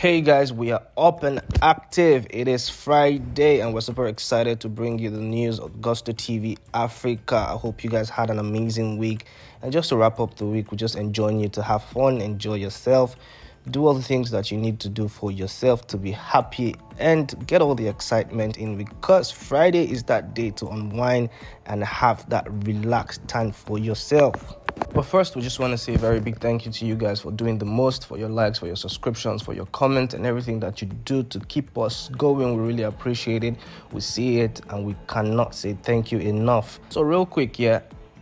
Hey guys, we are up and active. It is Friday and we're super excited to bring you the news of Gusto TV Africa. I hope you guys had an amazing week. And just to wrap up the week, we're just enjoying you to have fun, enjoy yourself, do all the things that you need to do for yourself to be happy and get all the excitement in, because Friday is that day to unwind and have that relaxed time for yourself. But first, we just want to say a very big thank you to you guys for doing the most, for your likes, for your subscriptions, for your comments, and everything that you do to keep us going. We really appreciate it. We see it, and we cannot say thank you enough. So real quick,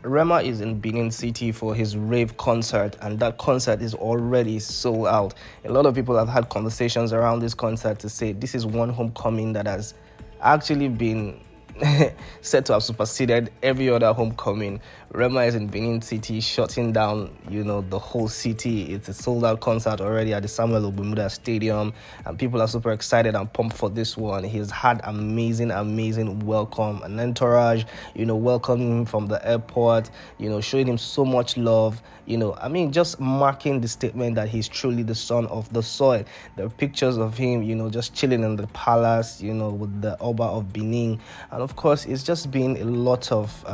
Rema is in Benin City for his rave concert, and that concert is already sold out. A lot of people have had conversations around this concert to say this is one homecoming that has actually been said to have superseded every other homecoming. Rema is in Benin City, shutting down, the whole city. It's a sold-out concert already at the Samuel Ogbemudia Stadium, and people are super excited and pumped for this one. He's had amazing welcome, an entourage, welcoming him from the airport, showing him so much love, just marking the statement that he's truly the son of the soil. There are pictures of him, just chilling in the palace, with the Oba of Benin. And of course, it's just been a lot of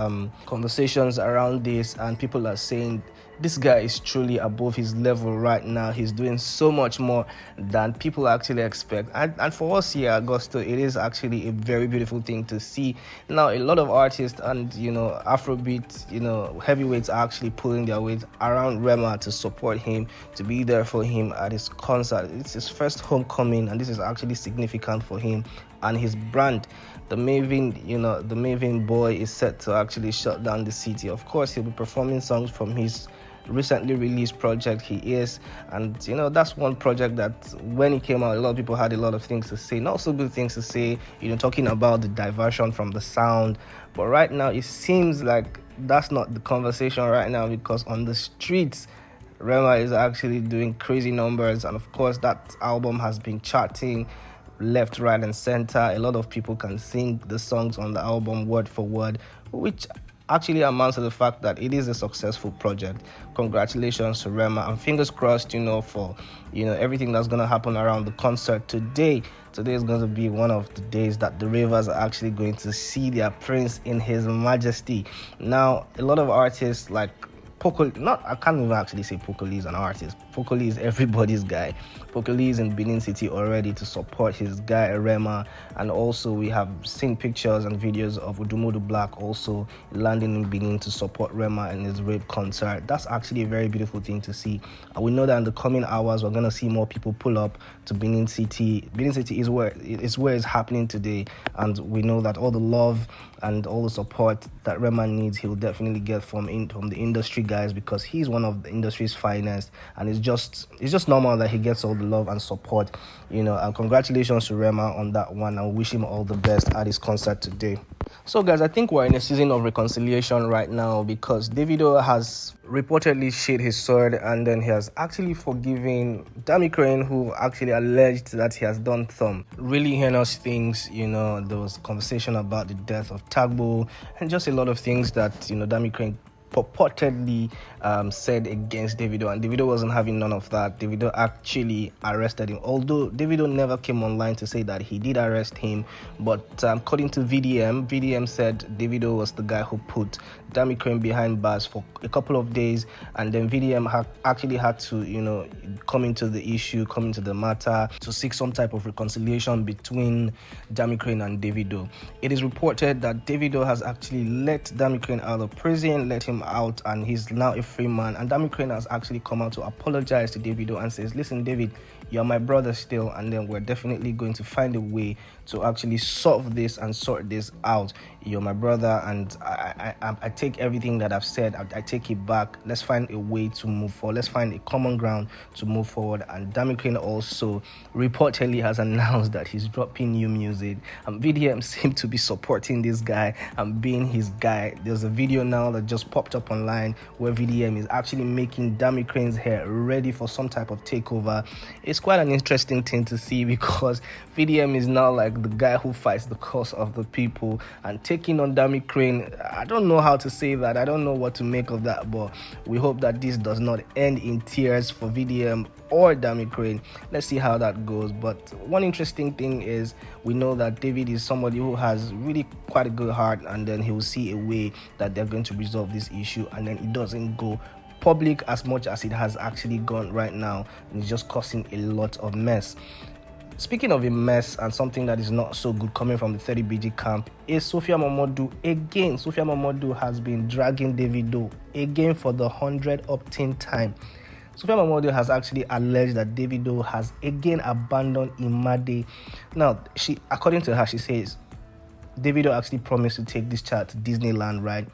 conversations around this, and people are saying this guy is truly above his level right now. He's doing so much more than people actually expect. And for us here at Gusto, it is actually a very beautiful thing to see. Now, a lot of artists and, Afrobeat, heavyweights are actually pulling their weight around Rema to support him, to be there for him at his concert. It's his first homecoming, and this is actually significant for him and his brand. The Maven boy is set to actually shut down the city. Of course, he'll be performing songs from his recently released project He Is, and that's one project that when it came out, a lot of people had a lot of things to say, not so good things to say, talking about the diversion from the sound. But right now it seems like that's not the conversation right now, because on the streets Rema is actually doing crazy numbers, and of course that album has been charting left, right, and center. A lot of people can sing the songs on the album word for word, which actually amounts to the fact that it is a successful project. Congratulations to Rema, and fingers crossed, for everything that's going to happen around the concert today. Today is going to be one of the days that the ravers are actually going to see their prince in his majesty. Now, a lot of artists like I can't even actually say Pokoli is an artist. Pokoli is everybody's guy. Pokoli is in Benin City already to support his guy Rema, and also we have seen pictures and videos of Momodu Black also landing in Benin to support Rema in his rave concert. That's actually a very beautiful thing to see, and we know that in the coming hours we're gonna see more people pull up to Benin City. Benin City is where it's happening today, and we know that all the love and all the support that Rema needs, he'll definitely get from the industry guys, because he's one of the industry's finest, and it's just normal that he gets all the love and support, and congratulations to Rema on that one, and wish him all the best at his concert today. So guys, I think we're in a season of reconciliation right now, because Davido has reportedly shed his sword, and then he has actually forgiven Dammy, Krane, who actually alleged that he has done some really heinous things. There was conversation about the death of Tagbo, and just a lot of things that Dammy, Krane purportedly said against Davido, and Davido wasn't having none of that. Davido actually arrested him, although Davido never came online to say that he did arrest him. But according to VDM said Davido was the guy who put Dammy Krane behind bars for a couple of days, and then VDM actually had to come into the matter to seek some type of reconciliation between Dammy Krane and Davido. It is reported that Davido has actually let Dammy Krane out of prison, let him out, and he's now a free man. And Dammy Krane has actually come out to apologize to Davido and says, listen, David, you're my brother still, and then we're definitely going to find a way to actually solve this and sort this out. You're my brother, and I take everything that I've said, I take it back. Let's find a way to move forward. Let's find a common ground to move forward. And Dammy Krane also reportedly has announced that he's dropping new music, and VDM seem to be supporting this guy and being his guy. There's a video now that just popped up online where VDM is actually making Dammy Crane's hair ready for some type of takeover. It's quite an interesting thing to see, because VDM is now like the guy who fights the cause of the people and takes taking on Dammy Krane. I don't know how to say that. I don't know what to make of that, but we hope that this does not end in tears for VDM or Dammy Krane. Let's see how that goes. But one interesting thing is we know that David is somebody who has really quite a good heart, and then he will see a way that they're going to resolve this issue, and then it doesn't go public as much as it has actually gone right now, and it's just causing a lot of mess. Speaking of a mess and something that is not so good coming from the 30BG camp is Sophia Momodu again. Sophia Momodu has been dragging Davido again for the 100th time. Sophia Momodu has actually alleged that Davido has again abandoned Imade. Now, according to her, she says Davido actually promised to take this child to Disneyland, right?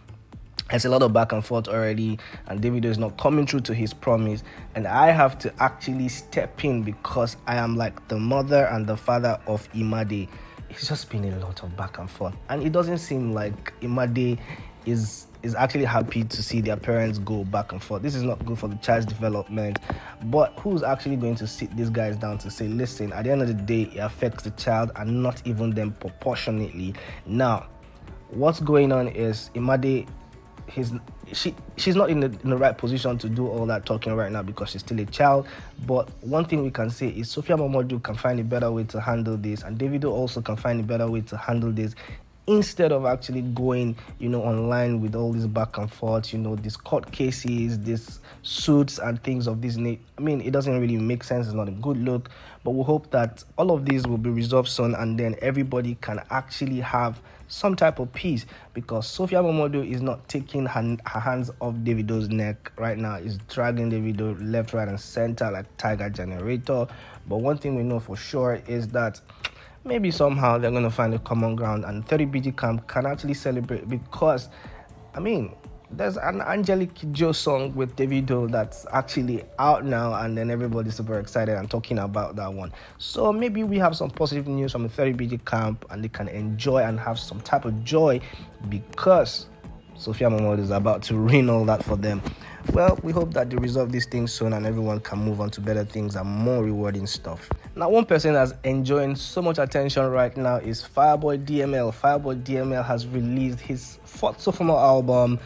There's a lot of back and forth already, and Davido is not coming true to his promise, and I have to actually step in because I am like the mother and the father of Imade. It's just been a lot of back and forth, and it doesn't seem like Imade is actually happy to see their parents go back and forth. This is not good for the child's development. But who's actually going to sit these guys down to say, listen, at the end of the day, it affects the child and not even them proportionately? Now, what's going on is Imade, she's not in the right position to do all that talking right now because she's still a child. But one thing we can say is Sophia Momodu can find a better way to handle this, and Davido also can find a better way to handle this, instead of actually going online with all this back and forth, these court cases, these suits and things of this nature. I mean, it doesn't really make sense. It's not a good look, but we hope that all of these will be resolved soon, and then everybody can actually have some type of peace, because Sophia Momodu is not taking her hands off Davido's neck right now. Is dragging Davido left, right and center like Tiger Generator. But one thing we know for sure is that maybe somehow they're going to find a common ground, and 30BG camp can actually celebrate, because I mean, there's an Angelique Kidjo song with Davido that's actually out now, and then everybody's super excited and talking about that one. So maybe we have some positive news from the 30BG camp, and they can enjoy and have some type of joy, because Sophia Momodu is about to ruin all that for them. Well, we hope that they resolve these things soon and everyone can move on to better things and more rewarding stuff. Now, one person that's enjoying so much attention right now is Fireboy DML. Fireboy DML has released his fourth sophomore album,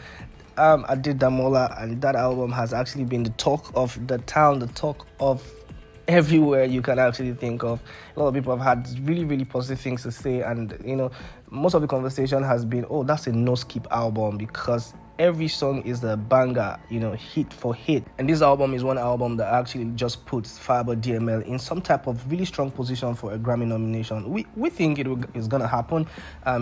Adidamola, and that album has actually been the talk of the town, the talk of everywhere you can actually think of. A lot of people have had really, really positive things to say, and most of the conversation has been, oh, that's a no skip album, because every song is a banger, hit for hit. And this album is one album that actually just puts Fireboy DML in some type of really strong position for a Grammy nomination. We think it is gonna happen,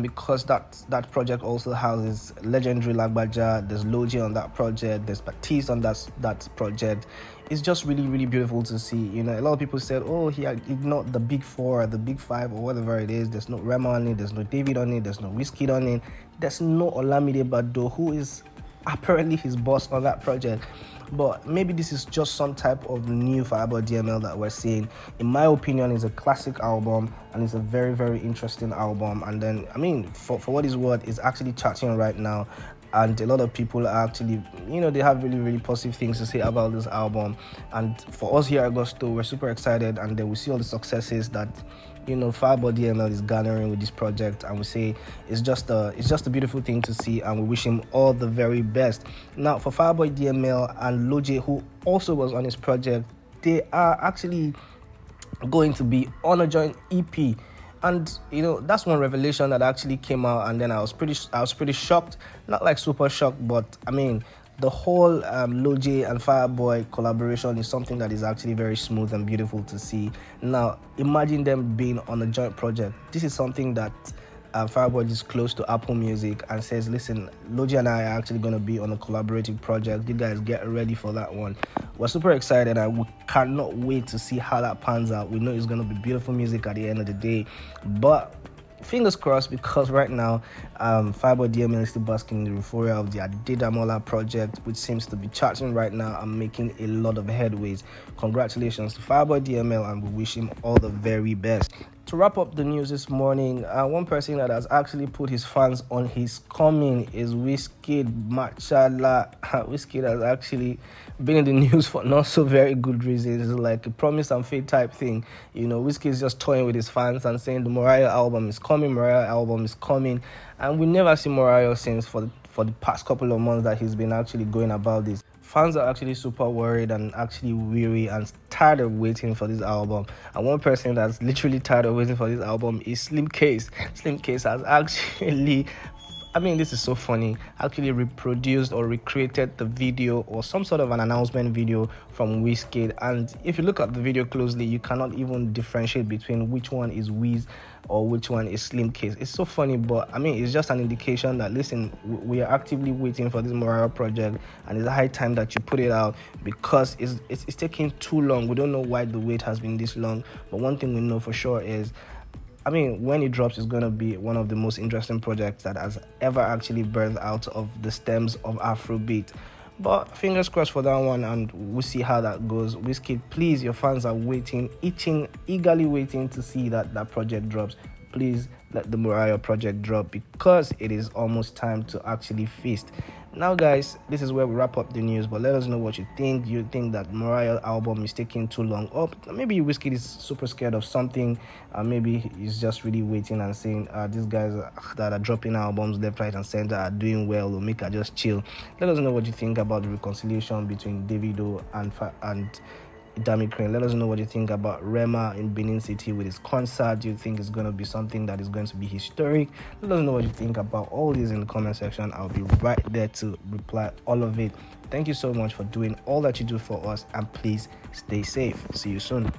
because that project also houses legendary Lagbaja. There's Logi on that project. There's Batiste on that project. It's just really, really beautiful to see. A lot of people said, oh, he ignored the big four or the big five or whatever it is. There's no Rema on it. There's no David on it. There's no Wizkid on it. There's no Olamide Bado, who is apparently his boss on that project. But maybe this is just some type of new Fireboy DML that we're seeing. In my opinion, it's a classic album, and it's a very, very interesting album. And then, I mean, for what is worth, it's actually charting right now. And a lot of people are actually, they have really, really positive things to say about this album. And for us here at Gusto, we're super excited, and then we see all the successes that Fireboy DML is garnering with this project, and we say it's just a beautiful thing to see, and we wish him all the very best. Now, for Fireboy DML and Logi, who also was on his project, they are actually going to be on a joint EP. And that's one revelation that actually came out, and then I was pretty shocked. Not like super shocked, but I mean, the whole Logi and Fireboy collaboration is something that is actually very smooth and beautiful to see. Now, imagine them being on a joint project. This is something that Fireboy is close to Apple Music and says, listen, Logi and I are actually going to be on a collaborative project. You guys get ready for that one. We're super excited, and we cannot wait to see how that pans out. We know it's going to be beautiful music at the end of the day, but fingers crossed, because right now Fireboy DML is still basking in the euphoria of the Adidamola project, which seems to be charting right now and making a lot of headways. Congratulations to Fireboy DML, and we wish him all the very best. To wrap up the news this morning, one person that has actually put his fans on his coming is Wizkid. Machala. Wizkid has actually been in the news for not so very good reasons. It's like a promise and fate type thing. Wizkid is just toying with his fans and saying the Morayo album is coming, and we never see Morayo since for the past couple of months that he's been actually going about this. Fans are actually super worried and actually weary and tired of waiting for this album. And one person that's literally tired of waiting for this album is Slim Case. Slim Case has actually, this is so funny, actually reproduced or recreated the video or some sort of an announcement video from Wizkid. And if you look at the video closely, you cannot even differentiate between which one is Wiz or which one is Slim Case. It's so funny, but it's just an indication that, listen, we are actively waiting for this Morayo project, and it's high time that you put it out, because it's taking too long. We don't know why the wait has been this long, but one thing we know for sure is, when it drops, it's going to be one of the most interesting projects that has ever actually birthed out of the stems of Afrobeat. But fingers crossed for that one, and we'll see how that goes. Wizkid, please, your fans are waiting, eagerly waiting to see that project drops. Please let the Morayo project drop, because it is almost time to actually feast. Now, guys, this is where we wrap up the news, but let us know what you think. Do you think that Morayo album is taking too long? Or maybe Wizkid is super scared of something. Maybe he's just really waiting and saying, these guys that are dropping albums left, right, and center are doing well, or make her just chill. Let us know what you think about the reconciliation between Davido and Dammy Krane. Let us know what you think about Rema in Benin City with his concert. Do you think it's going to be something that is going to be historic? Let us know what you think about all these in the comment section. I'll be right there to reply all of it. Thank you so much for doing all that you do for us, and please stay safe. See you soon.